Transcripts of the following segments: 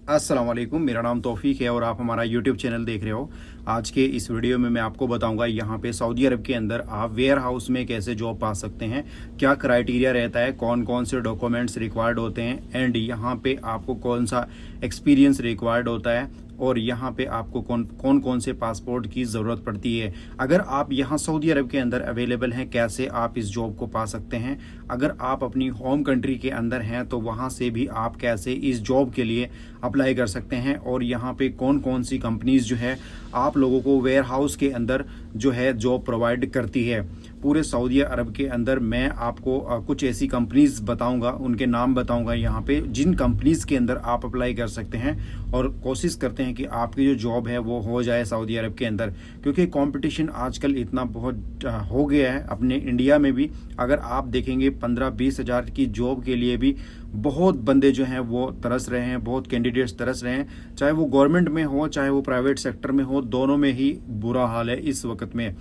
अस्सलाम वालेकुम, मेरा नाम तौफीक है और आप हमारा यूट्यूब चैनल देख रहे हो। आज के इस वीडियो में मैं आपको बताऊंगा यहाँ पे सऊदी अरब के अंदर आप वेयर हाउस में कैसे जॉब पा सकते हैं, क्या क्राइटेरिया रहता है, कौन कौन से डॉक्यूमेंट्स रिक्वायर्ड होते हैं एंड यहाँ पे आपको कौन सा एक्सपीरियंस रिक्वायर्ड होता है और यहाँ पे आपको कौन कौन से पासपोर्ट की ज़रूरत पड़ती है। अगर आप यहाँ सऊदी अरब के अंदर अवेलेबल हैं, कैसे आप इस जॉब को पा सकते हैं। अगर आप अपनी होम कंट्री के अंदर हैं तो वहाँ से भी आप कैसे इस जॉब के लिए अप्लाई कर सकते हैं और यहाँ पे कौन कौन सी कंपनीज जो है आप लोगों को वेयर हाउस के अंदर जो है जॉब प्रोवाइड करती है। पूरे सऊदी अरब के अंदर मैं आपको कुछ ऐसी कंपनीज बताऊंगा, उनके नाम बताऊंगा यहाँ पे, जिन कंपनीज के अंदर आप अप्लाई कर सकते हैं और कोशिश करते हैं कि आपकी जो जॉब है वो हो जाए सऊदी अरब के अंदर, क्योंकि कंपटीशन आजकल इतना बहुत हो गया है। अपने इंडिया में भी अगर आप देखेंगे 15-20 हज़ार की जॉब के लिए भी बहुत बंदे जो हैं वो तरस रहे हैं, बहुत कैंडिडेट्स तरस रहे हैं, चाहे वो गवर्नमेंट में हो चाहे वो प्राइवेट सेक्टर में हो, दोनों में ही बुरा हाल है इस वक्त में।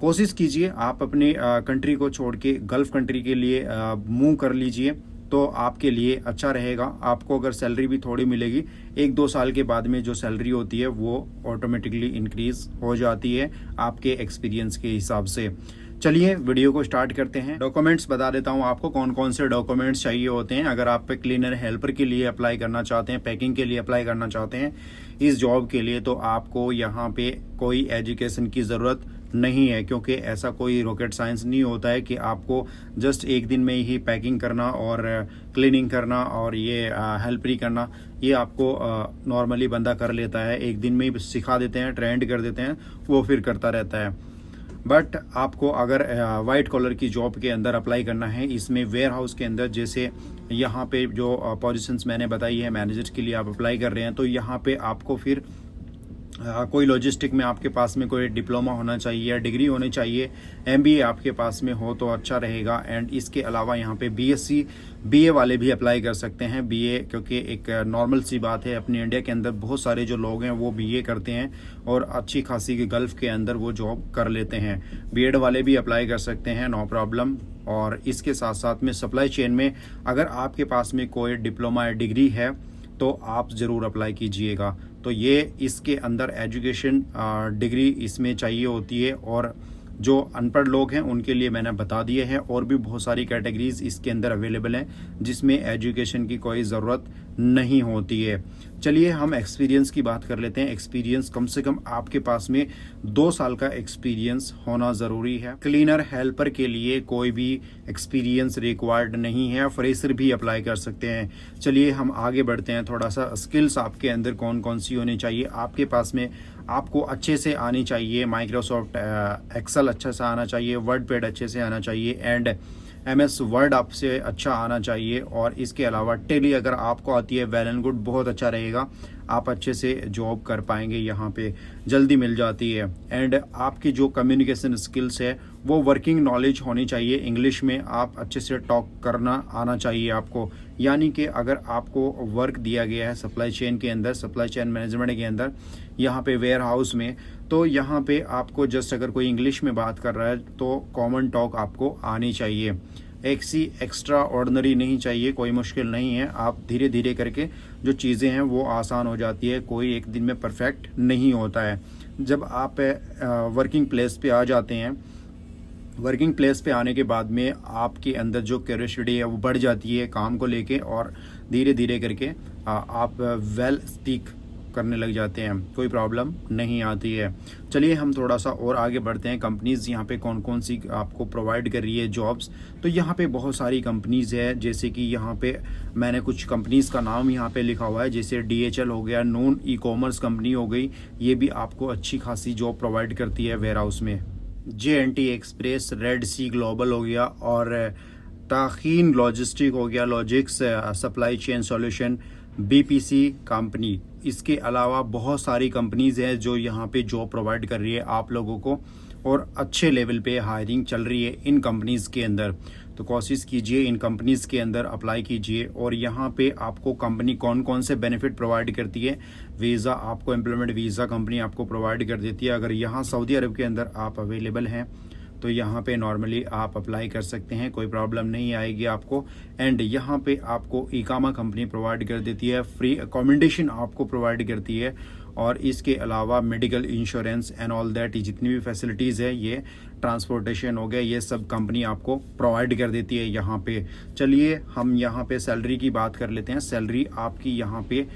कोशिश कीजिए आप अपनी कंट्री को छोड़ के गल्फ कंट्री के लिए मूव कर लीजिए, तो आपके लिए अच्छा रहेगा। आपको अगर सैलरी भी थोड़ी मिलेगी, 1-2 साल के बाद में जो सैलरी होती है वो ऑटोमेटिकली इंक्रीज हो जाती है आपके एक्सपीरियंस के हिसाब से। चलिए वीडियो को स्टार्ट करते हैं। डॉक्यूमेंट्स बता देता हूँ आपको कौन कौन से डॉक्यूमेंट्स चाहिए होते हैं। अगर आप क्लीनर हेल्पर के लिए अप्लाई करना चाहते हैं, पैकिंग के लिए अप्लाई करना चाहते हैं इस जॉब के लिए, तो आपको यहाँ पे कोई एजुकेशन की ज़रूरत नहीं है, क्योंकि ऐसा कोई रॉकेट साइंस नहीं होता है कि आपको जस्ट एक दिन में ही पैकिंग करना और क्लीनिंग करना और ये हेल्परी करना, ये आपको नॉर्मली बंदा कर लेता है। एक दिन में ही सिखा देते हैं, ट्रेंड कर देते हैं, वो फिर करता रहता है। बट आपको अगर वाइट कॉलर की जॉब के अंदर अप्लाई करना है, इसमें वेयर हाउस के अंदर, जैसे यहाँ पे जो पोजीशंस मैंने बताई है मैनेजर के लिए आप अप्लाई कर रहे हैं, तो यहाँ पे आपको फिर कोई लॉजिस्टिक में आपके पास में कोई डिप्लोमा होना चाहिए या डिग्री होनी चाहिए, एमबीए आपके पास में हो तो अच्छा रहेगा। एंड इसके अलावा यहाँ पे बीएससी बीए वाले भी अप्लाई कर सकते हैं। बीए क्योंकि एक नॉर्मल सी बात है, अपने इंडिया के अंदर बहुत सारे जो लोग हैं वो बीए करते हैं और अच्छी खासी गल्फ के अंदर वो जॉब कर लेते हैं। बीएड वाले भी अप्लाई कर सकते हैं, नो प्रॉब्लम। और इसके साथ साथ में सप्लाई चेन में अगर आपके पास में कोई डिप्लोमा या डिग्री है तो आप ज़रूर अप्लाई कीजिएगा। तो ये इसके अंदर एजुकेशन डिग्री इसमें चाहिए होती है, और जो अनपढ़ लोग हैं उनके लिए मैंने बता दिए हैं। और भी बहुत सारी कैटेगरीज इसके अंदर अवेलेबल हैं जिसमें एजुकेशन की कोई ज़रूरत नहीं होती है। चलिए हम एक्सपीरियंस की बात कर लेते हैं। एक्सपीरियंस कम से कम आपके पास में 2 साल का एक्सपीरियंस होना ज़रूरी है। क्लीनर हेल्पर के लिए कोई भी एक्सपीरियंस रिक्वायर्ड नहीं है, फ्रेशर भी अप्लाई कर सकते हैं। चलिए हम आगे बढ़ते हैं। थोड़ा सा स्किल्स आपके अंदर कौन कौन सी होनी चाहिए आपके पास में, आपको अच्छे से आनी चाहिए। माइक्रोसॉफ्ट एक्सेल अच्छा से आना चाहिए, वर्ड पैड अच्छे से आना चाहिए एंड MS वर्ड आपसे अच्छा आना चाहिए। और इसके अलावा टेली अगर आपको आती है वेल एंड गुड, बहुत अच्छा रहेगा, आप अच्छे से जॉब कर पाएंगे, यहाँ पे जल्दी मिल जाती है। एंड आपकी जो कम्युनिकेशन स्किल्स है वो वर्किंग नॉलेज होनी चाहिए, इंग्लिश में आप अच्छे से टॉक करना आना चाहिए आपको। यानी कि अगर आपको वर्क दिया गया है सप्लाई चेन के अंदर, सप्लाई चेन मैनेजमेंट के अंदर, यहाँ पे वेयर हाउस में, तो यहाँ पे आपको जस्ट अगर कोई इंग्लिश में बात कर रहा है तो कॉमन टॉक आपको आनी चाहिए। एक सी एक्स्ट्रा ऑर्डिनरी नहीं चाहिए, कोई मुश्किल नहीं है। आप धीरे धीरे करके जो चीज़ें हैं वो आसान हो जाती है, कोई एक दिन में परफेक्ट नहीं होता है। जब आप वर्किंग प्लेस पे आ जाते हैं, वर्किंग प्लेस पे आने के बाद में आपके अंदर जो क्यूरियोसिटी है वो बढ़ जाती है काम को लेके, और धीरे धीरे करके आप वेल स्पीक करने लग जाते हैं, कोई प्रॉब्लम नहीं आती है। चलिए हम थोड़ा सा और आगे बढ़ते हैं। कंपनीज यहाँ पे कौन कौन सी आपको प्रोवाइड कर रही है जॉब्स, तो यहाँ पे बहुत सारी कंपनीज है। जैसे कि यहाँ पे मैंने कुछ कंपनीज का नाम यहाँ पे लिखा हुआ है, जैसे DHL हो गया, नून ई कॉमर्स कंपनी हो गई, ये भी आपको अच्छी खासी जॉब प्रोवाइड करती है वेयर हाउस में। JNT express, red sea global हो गया, और ताखीन लॉजिस्टिक हो गया, Logix supply chain solution, BPC company. इसके अलावा बहुत सारी कंपनीज हैं जो यहाँ पे जॉब प्रोवाइड कर रही है आप लोगों को, और अच्छे लेवल पे हायरिंग चल रही है इन कंपनीज के अंदर। तो कोशिश कीजिए इन कंपनीज के अंदर अप्लाई कीजिए। और यहाँ पे आपको कंपनी कौन कौन से बेनिफिट प्रोवाइड करती है, वीज़ा आपको एम्प्लॉयमेंट वीज़ा कंपनी आपको प्रोवाइड कर देती है। अगर यहाँ सऊदी अरब के अंदर आप अवेलेबल हैं तो यहाँ पे नॉर्मली आप अप्लाई कर सकते हैं, कोई प्रॉब्लम नहीं आएगी आपको। एंड यहाँ पे आपको इकामा कंपनी प्रोवाइड कर देती है, फ्री अकोमोडेशन आपको प्रोवाइड करती है, और इसके अलावा medical insurance and all that, जितनी भी फैसिलिटीज़ है, ये ट्रांसपोर्टेशन हो गया, ये सब कंपनी आपको प्रोवाइड कर देती है यहाँ पे। चलिए हम यहाँ पे सैलरी की बात कर लेते हैं। सैलरी आपकी यहाँ पे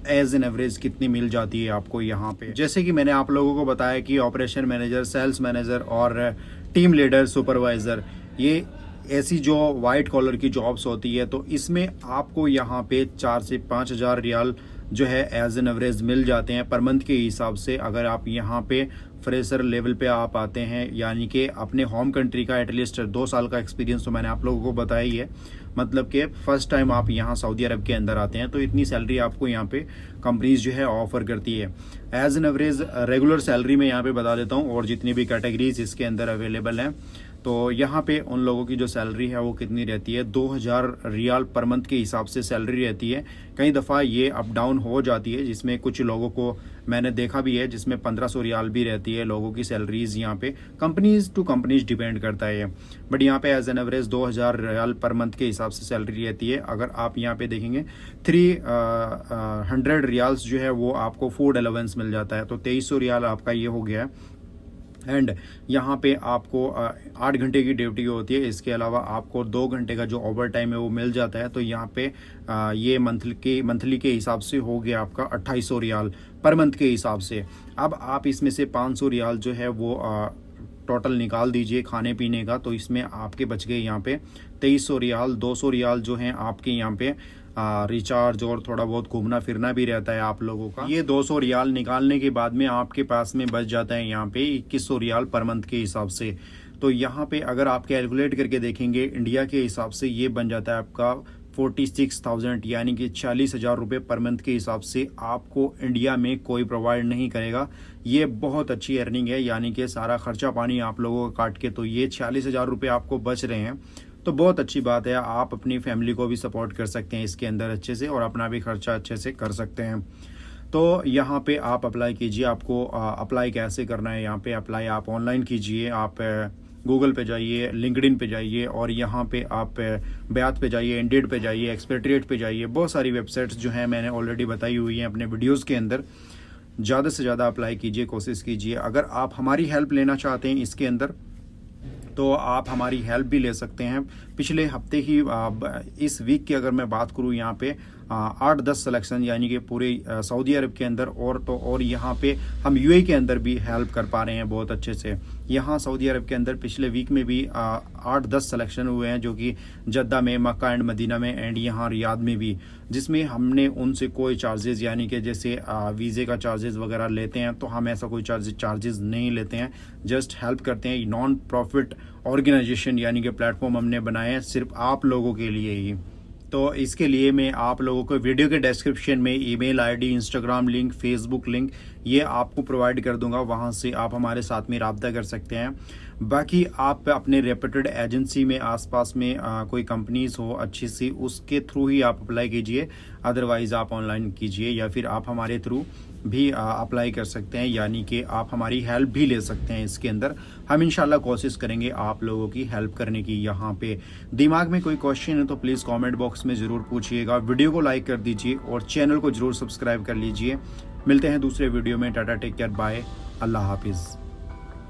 एज एन एवरेज कितनी मिल जाती है आपको यहाँ पे। जैसे कि मैंने आप लोगों को बताया कि ऑपरेशन मैनेजर, सेल्स मैनेजर और टीम लीडर, सुपरवाइज़र, ये ऐसी जो वाइट कॉलर की जॉब्स होती है, तो इसमें आपको यहाँ पे 4 से 5 हज़ार रियाल जो है एज एन एवरेज मिल जाते हैं पर मंथ के हिसाब से। अगर आप यहाँ पे फ्रेशर लेवल पे आप आते हैं, यानी कि अपने होम कंट्री का एटलीस्ट 2 साल का एक्सपीरियंस तो मैंने आप लोगों को बताया ही है, मतलब कि फर्स्ट टाइम आप यहाँ सऊदी अरब के अंदर आते हैं, तो इतनी सैलरी आपको यहाँ पे कंपनीज जो है ऑफर करती है। As an average regular salary में यहाँ पे बता देता हूँ, और जितनी भी कैटेगरीज इसके अंदर अवेलेबल हैं, तो यहाँ पे उन लोगों की जो सैलरी है वो कितनी रहती है, 2000 रियाल पर मंथ के हिसाब से सैलरी रहती है। कई दफ़ा ये अप डाउन हो जाती है, जिसमें कुछ लोगों को मैंने देखा भी है जिसमें 1500 रियाल भी रहती है लोगों की सैलरीज। यहाँ पे कंपनीज टू कंपनीज डिपेंड करता है, बट यहाँ पे as an average 2000 riyal per month के हिसाब से सैलरी रहती है। अगर आप यहाँ पे देखेंगे 300 रियाल्स जो है वो आपको फूड अलाउंस मिल जाता है, तो 2300 रियाल आपका ये हो गया है। एंड यहाँ पे आपको 8 घंटे की ड्यूटी होती है, इसके अलावा आपको 2 घंटे का जो ओवर टाइम है वो मिल जाता है। तो यहाँ पे ये मंथली के हिसाब से हो गया आपका 2800 रियाल पर मंथ के हिसाब से। अब आप इसमें से 500 रियाल जो है वो टोटल निकाल दीजिए खाने पीने का, तो इसमें आपके बच गए यहाँ पे 2300 रियाल। 200 रियाल जो हैं आपके यहाँ पे रिचार्ज और थोड़ा बहुत घूमना फिरना भी रहता है आप लोगों का। ये 200 रियाल निकालने के बाद में आपके पास में बच जाता है यहाँ पे 2100 रियाल पर मंथ के हिसाब से। तो यहाँ पे अगर आप कैलकुलेट करके देखेंगे इंडिया के हिसाब से, ये बन जाता है आपका 46,000, यानी कि 40,000 रुपये पर मंथ के हिसाब से आपको इंडिया में कोई प्रोवाइड नहीं करेगा। ये बहुत अच्छी अर्निंग है, यानी कि सारा खर्चा पानी आप लोगों का काट के तो ये 40,000 रुपये आपको बच रहे हैं, तो बहुत अच्छी बात है। आप अपनी फैमिली को भी सपोर्ट कर सकते हैं इसके अंदर अच्छे से, और अपना भी खर्चा अच्छे से कर सकते हैं। तो यहाँ पे आप अप्लाई कीजिए। आपको अप्लाई कैसे करना है, यहाँ पे अप्लाई आप ऑनलाइन कीजिए। आप गूगल पे जाइए, लिंक्डइन पे जाइए, और यहाँ पे आप बयात पे जाइए, इंडीड पे जाइए, एक्सपेट्रिएट पे जाइए। बहुत सारी वेबसाइट्स जो हैं मैंने ऑलरेडी बताई हुई हैं अपने वीडियोज़ के अंदर। ज़्यादा से ज़्यादा अप्लाई कीजिए, कोशिश कीजिए। अगर आप हमारी हेल्प लेना चाहते हैं इसके अंदर, तो आप हमारी हेल्प भी ले सकते हैं। पिछले हफ्ते ही इस वीक की अगर मैं बात करूं, यहाँ पे 8-10 सिलेक्शन, यानी कि पूरे सऊदी अरब के अंदर, और यहाँ पे हम यूएई के अंदर भी हेल्प कर पा रहे हैं बहुत अच्छे से। यहाँ सऊदी अरब के अंदर पिछले वीक में भी 8-10 सिलेक्शन हुए हैं, जो कि जद्दा में, मक्का एंड मदीना में, एंड यहाँ रियाद में भी, जिसमें हमने उनसे कोई चार्जेस, यानी कि जैसे वीज़े का चार्जेस वगैरह लेते हैं, तो हम ऐसा कोई चार्जेस नहीं लेते हैं, जस्ट हेल्प करते हैं। नॉन प्रॉफिट ऑर्गेनाइजेशन यानी कि प्लेटफॉर्म हमने बनाए हैं सिर्फ आप लोगों के लिए ही। तो इसके लिए मैं आप लोगों को वीडियो के डिस्क्रिप्शन में email ID, Instagram link, Facebook link, ये आपको प्रोवाइड कर दूंगा, वहां से आप हमारे साथ में राब्ता कर सकते हैं। बाकी आप अपने रेप्यूटेड एजेंसी में आसपास में कोई कंपनीज हो अच्छी सी, उसके थ्रू ही आप अप्लाई कीजिए, अदरवाइज आप ऑनलाइन कीजिए, या फिर आप हमारे थ्रू भी अप्लाई कर सकते हैं, यानी कि आप हमारी हेल्प भी ले सकते हैं इसके अंदर। हम इंशाल्लाह कोशिश करेंगे आप लोगों की हेल्प करने की। यहाँ पे दिमाग में कोई क्वेश्चन है तो प्लीज़ कमेंट बॉक्स में ज़रूर पूछिएगा। वीडियो को लाइक कर दीजिए और चैनल को ज़रूर सब्सक्राइब कर लीजिए। मिलते हैं दूसरे वीडियो में। टाटा, टेक केयर, बाय, अल्लाह हाफिज़।